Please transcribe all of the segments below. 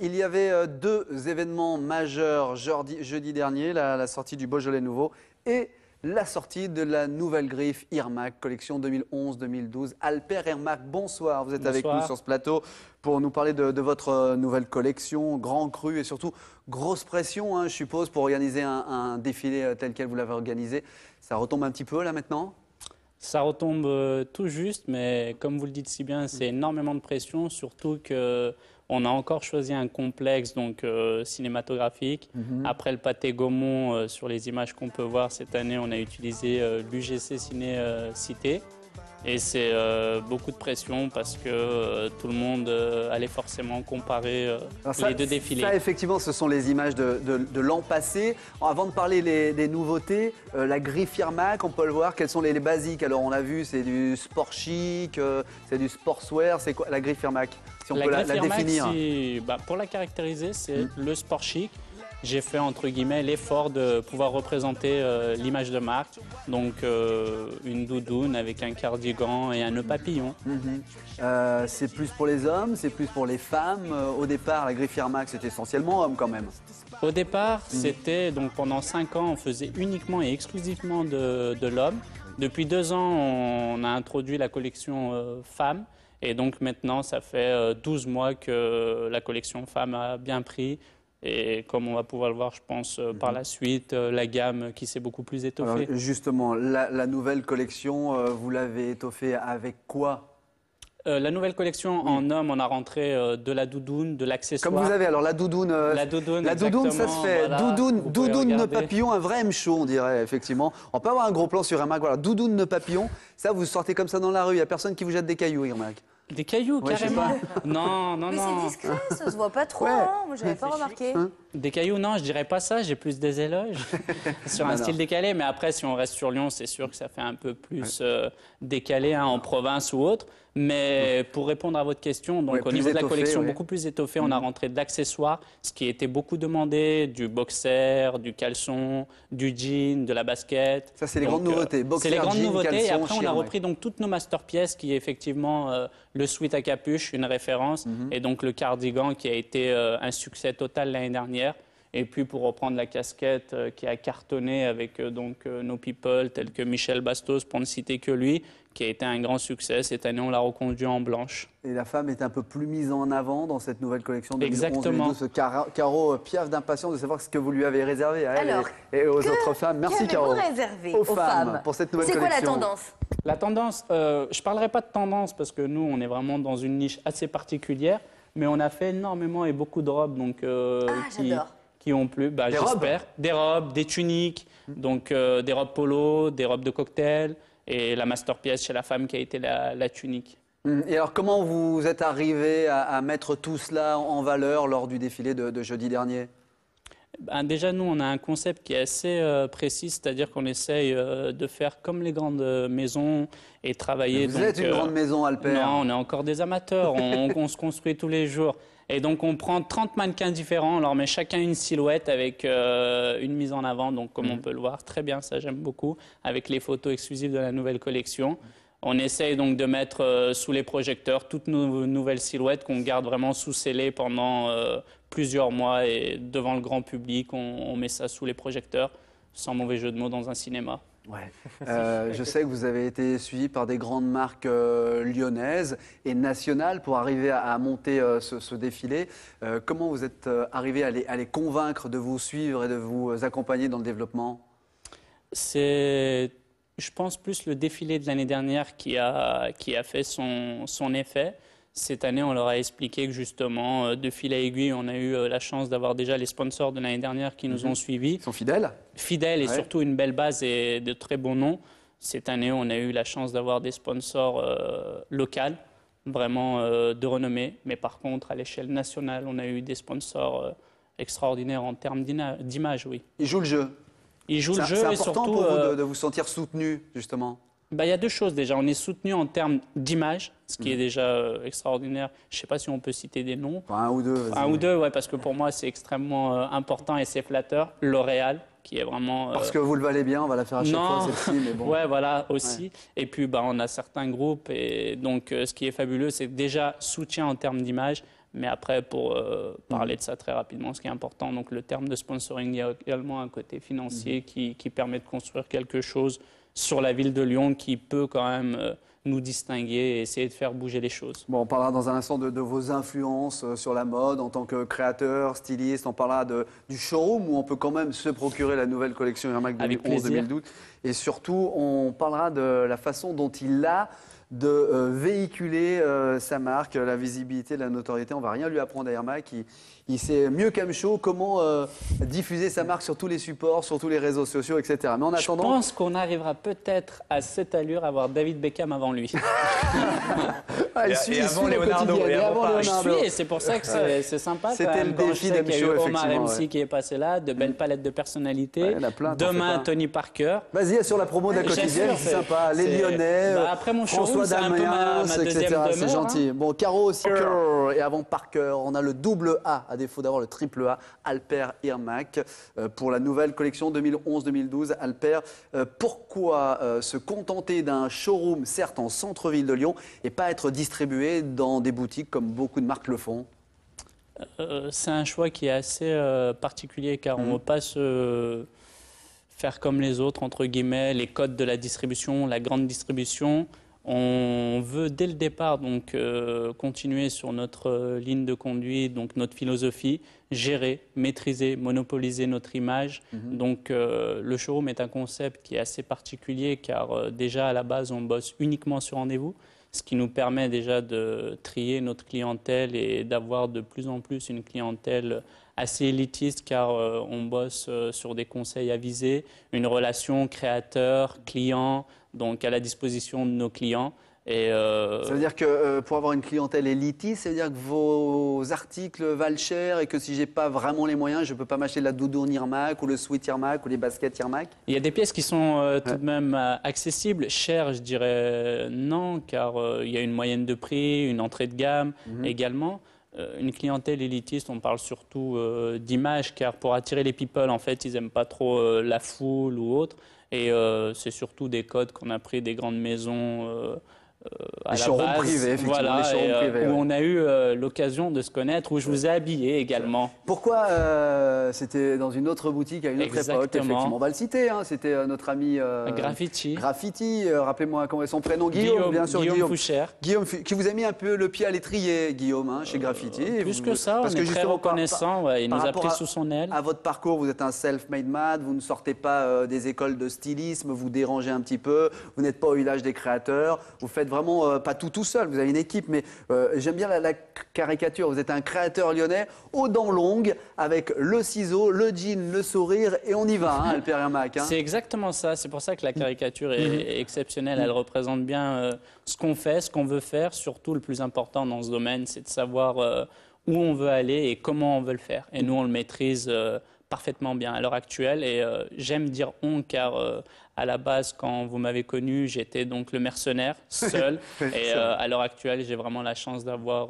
Il y avait deux événements majeurs jeudi dernier, la sortie du Beaujolais nouveau et la sortie de la nouvelle griffe Irmac, collection 2011-2012. Alper Irmac, bonsoir, vous êtes avec nous sur ce plateau pour nous parler de votre nouvelle collection, grand cru et surtout grosse pression, hein, je suppose, pour organiser un défilé tel quel vous l'avez organisé. Ça retombe un petit peu là maintenant ? Ça retombe tout juste, mais comme vous le dites si bien, c'est énormément de pression, surtout qu'on a encore choisi un complexe donc, cinématographique. Après le Pathé Gaumont, sur les images qu'on peut voir cette année, on a utilisé l'UGC Ciné Cité. Et c'est beaucoup de pression parce que tout le monde allait forcément comparer les deux défilés. Ça, effectivement, ce sont les images de l'an passé. Avant de parler des nouveautés, la griffe Irmac, on peut le voir, quels sont les basiques? Alors, on a vu, c'est du sport chic, c'est du sportswear. C'est quoi la griffe Irmac? Si on peut la définir. Pour la caractériser, c'est le sport chic. J'ai fait, entre guillemets, l'effort de pouvoir représenter l'image de marque. Donc, une doudoune avec un cardigan et un nœud papillon. C'est plus pour les hommes, c'est plus pour les femmes. Au départ, la griffe Irmac, c'était essentiellement homme quand même. Au départ, c'était, donc pendant 5 ans, on faisait uniquement et exclusivement de l'homme. Depuis 2 ans, on a introduit la collection femmes. Et donc maintenant, ça fait 12 mois que la collection femmes a bien pris. Et comme on va pouvoir le voir, je pense, par la suite, la gamme qui s'est beaucoup plus étoffée. Alors, justement, la nouvelle collection, vous l'avez étoffée avec quoi? La nouvelle collection en homme, on a rentré de la doudoune, de l'accessoire. Comme vous avez, alors la doudoune, ça se fait. Voilà, doudoune nœud papillon, un vrai M-show, on dirait, effectivement. On peut avoir un gros plan sur Irmac. Voilà, doudoune nœud papillon, ça, vous sortez comme ça dans la rue, il n'y a personne qui vous jette des cailloux, Irmac. Des cailloux, carrément. Non. Mais c'est discret, ça se voit pas trop, hein. Moi j'avais pas remarqué. Des cailloux, non, je dirais pas ça, j'ai plus des éloges sur un style décalé. Mais après, si on reste sur Lyon, c'est sûr que ça fait un peu plus décalé en province ou autre. Mais pour répondre à votre question, donc au niveau de la collection, beaucoup plus étoffée, on a rentré de l'accessoire, ce qui était beaucoup demandé, du boxer, du caleçon, du jean, de la basket. Ça, c'est les grandes nouveautés. Boxer, c'est les grandes nouveautés. Caleçon, et après, on a repris donc toutes nos masterpièces, qui est effectivement le sweat à capuche, une référence, et donc le cardigan qui a été un succès total l'année dernière. Et puis pour reprendre la casquette qui a cartonné avec nos people tels que Michel Bastos, pour ne citer que lui, qui a été un grand succès. Cette année, on l'a reconduit en blanche. Et la femme est un peu plus mise en avant dans cette nouvelle collection de 2011-2012. Exactement. Ce Caro piaffe d'impatience de savoir ce que vous lui avez réservé à elle et aux autres femmes. Merci Caro. Réservé aux femmes pour cette nouvelle collection. C'est quoi la tendance? La tendance, je ne parlerai pas de tendance parce que nous, on est vraiment dans une niche assez particulière, mais on a fait énormément et beaucoup de robes qui ont plu, j'espère. Des robes, des tuniques, donc des robes polo, des robes de cocktail et la masterpiece chez la femme qui a été la tunique. Et alors, comment vous êtes arrivé à mettre tout cela en valeur lors du défilé de jeudi dernier? Déjà, nous, on a un concept qui est assez précis, c'est-à-dire qu'on essaye de faire comme les grandes maisons et travailler. Vous êtes une grande maison, Alper. Non, on est encore des amateurs, on se construit tous les jours. Et donc, on prend 30 mannequins différents, on leur met chacun une silhouette avec une mise en avant, donc comme on peut le voir, très bien, ça j'aime beaucoup, avec les photos exclusives de la nouvelle collection. On essaye donc de mettre sous les projecteurs toutes nos nouvelles silhouettes qu'on garde vraiment sous scellées pendant plusieurs mois et devant le grand public, on met ça sous les projecteurs, sans mauvais jeu de mots, dans un cinéma. Ouais. Je sais que vous avez été suivi par des grandes marques lyonnaises et nationales pour arriver à monter ce défilé. Comment vous êtes arrivé à les convaincre de vous suivre et de vous accompagner dans le développement? C'est, je pense, plus le défilé de l'année dernière qui a fait son effet. Cette année, on leur a expliqué que justement, de fil à aiguille, on a eu la chance d'avoir déjà les sponsors de l'année dernière qui nous ont suivis. Ils sont fidèles? Fidèles et surtout une belle base et de très bons noms. Cette année, on a eu la chance d'avoir des sponsors locaux, vraiment de renommée. Mais par contre, à l'échelle nationale, on a eu des sponsors extraordinaires en termes d'image, oui. Ils jouent le jeu? Ils jouent le jeu. C'est important pour vous de vous sentir soutenu, justement? Il y a deux choses déjà. On est soutenu en termes d'image, ce qui est déjà extraordinaire. Je ne sais pas si on peut citer des noms. Un ou deux. Un ou deux, ouais, parce que pour moi, c'est extrêmement important et c'est flatteur. L'Oréal, qui est vraiment... Parce que vous le valez bien, on va la faire à chaque fois, celle-ci, mais bon. Ouais, voilà, aussi. Ouais. Et puis, on a certains groupes. Et donc, ce qui est fabuleux, c'est déjà soutien en termes d'image, Mais après, pour parler de ça très rapidement, ce qui est important, donc le terme de sponsoring, il y a également un côté financier qui permet de construire quelque chose sur la ville de Lyon qui peut quand même nous distinguer et essayer de faire bouger les choses. Bon, on parlera dans un instant de vos influences sur la mode en tant que créateur, styliste. On parlera du showroom où on peut quand même se procurer la nouvelle collection Air Max 2011-2012. Et surtout, on parlera de la façon dont il a de véhiculer sa marque, la visibilité, la notoriété. On ne va rien lui apprendre à Air Max. Il sait mieux qu'Amcho comment diffuser sa marque sur tous les supports, sur tous les réseaux sociaux, etc. Mais en attendant, je pense qu'on arrivera peut-être à cette allure à voir David Beckham avant lui. il suit Leonardo. Je suis et c'est pour ça que c'est sympa. C'était le défi d'Amcho, il y a eu Omar effectivement. MC qui est passé là, de belles palettes de personnalités. Demain, Tony Parker. Vas-y, sur la promo de la quotidienne, c'est sympa. Les Lyonnais, après mon François c'est un peu ma etc. deuxième demeure. C'est gentil. Bon, Caro aussi. Et avant Parker, on a le double A, à défaut d'avoir le triple A, Alper Air Max, pour la nouvelle collection 2011-2012. Alper, pourquoi se contenter d'un showroom, certes en centre-ville de Lyon, et pas être distribué dans des boutiques comme beaucoup de marques le font? C'est un choix qui est assez particulier car on ne veut pas se faire comme les autres, entre guillemets, les codes de la distribution, la grande distribution. On veut dès le départ donc continuer sur notre ligne de conduite, donc notre philosophie, gérer, maîtriser, monopoliser notre image. Donc le showroom est un concept qui est assez particulier car déjà à la base on bosse uniquement sur rendez-vous, ce qui nous permet déjà de trier notre clientèle et d'avoir de plus en plus une clientèle assez élitiste car on bosse sur des conseils avisés, une relation créateur-client, donc à la disposition de nos clients. Et ça veut dire que pour avoir une clientèle élitiste, ça veut dire que vos articles valent cher et que si j'ai pas vraiment les moyens, je peux pas m'acheter la doudoune Air Max ou le sweat Air Max ou les baskets Air Max? Il y a des pièces qui sont tout de même accessibles. Chères, je dirais non, car il y a une moyenne de prix, une entrée de gamme également. Une clientèle élitiste, on parle surtout d'image, car pour attirer les people, en fait, ils n'aiment pas trop la foule ou autre. Et c'est surtout des codes qu'on a pris des grandes maisons à la base, privés, voilà, les showrooms privés, où on a eu l'occasion de se connaître, où je vous ai habillé également. Pourquoi c'était dans une autre boutique à une autre époque, effectivement. On va le citer, hein, c'était notre ami Graffiti. Graffiti, rappelez-moi comment est son prénom, Guillaume, bien sûr, Guillaume Fouchère. Guillaume, qui vous a mis un peu le pied à l'étrier, Guillaume, hein, chez Graffiti. Plus que ça, parce on est très reconnaissant, il nous a pris sous son aile. À votre parcours, vous êtes un self-made man, vous ne sortez pas des écoles de stylisme, vous dérangez un petit peu, vous n'êtes pas au village des créateurs, vous faites vraiment pas tout seul, vous avez une équipe, mais j'aime bien la caricature. Vous êtes un créateur lyonnais aux dents longues, avec le ciseau, le jean, le sourire, et on y va, hein, Alper Air Max. Hein. C'est exactement ça, c'est pour ça que la caricature est exceptionnelle. Elle représente bien ce qu'on fait, ce qu'on veut faire. Surtout, le plus important dans ce domaine, c'est de savoir où on veut aller et comment on veut le faire. Et nous, on le maîtrise parfaitement bien à l'heure actuelle. Et j'aime dire on, car à la base, quand vous m'avez connu, j'étais donc le mercenaire, seul. Et à l'heure actuelle, j'ai vraiment la chance d'avoir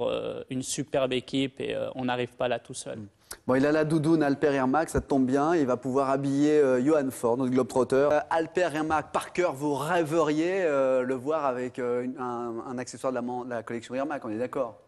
une superbe équipe et on n'arrive pas là tout seul. Bon, il a la doudoune Alper Air Max, ça tombe bien. Il va pouvoir habiller Johan Ford, notre globetrotter. Alper Air Max, Parker, vous rêveriez le voir avec un accessoire de la collection Air Max, on est d'accord?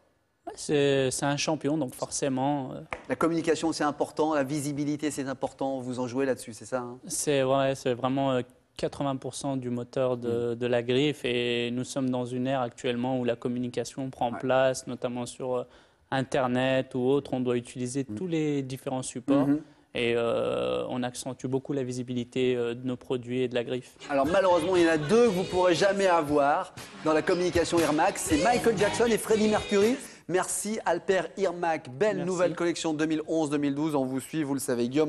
C'est un champion, donc forcément... La communication, c'est important, la visibilité, c'est important. Vous en jouez là-dessus, c'est ça, hein? C'est vraiment 80% du moteur de la griffe. Et nous sommes dans une ère actuellement où la communication prend place, notamment sur Internet ou autre. On doit utiliser tous les différents supports. Et on accentue beaucoup la visibilité de nos produits et de la griffe. Alors malheureusement, il y en a deux que vous ne pourrez jamais avoir dans la communication Air Max. C'est Michael Jackson et Freddie Mercury. Merci Alper Air Max. Belle nouvelle collection 2011-2012. On vous suit, vous le savez, Guillaume.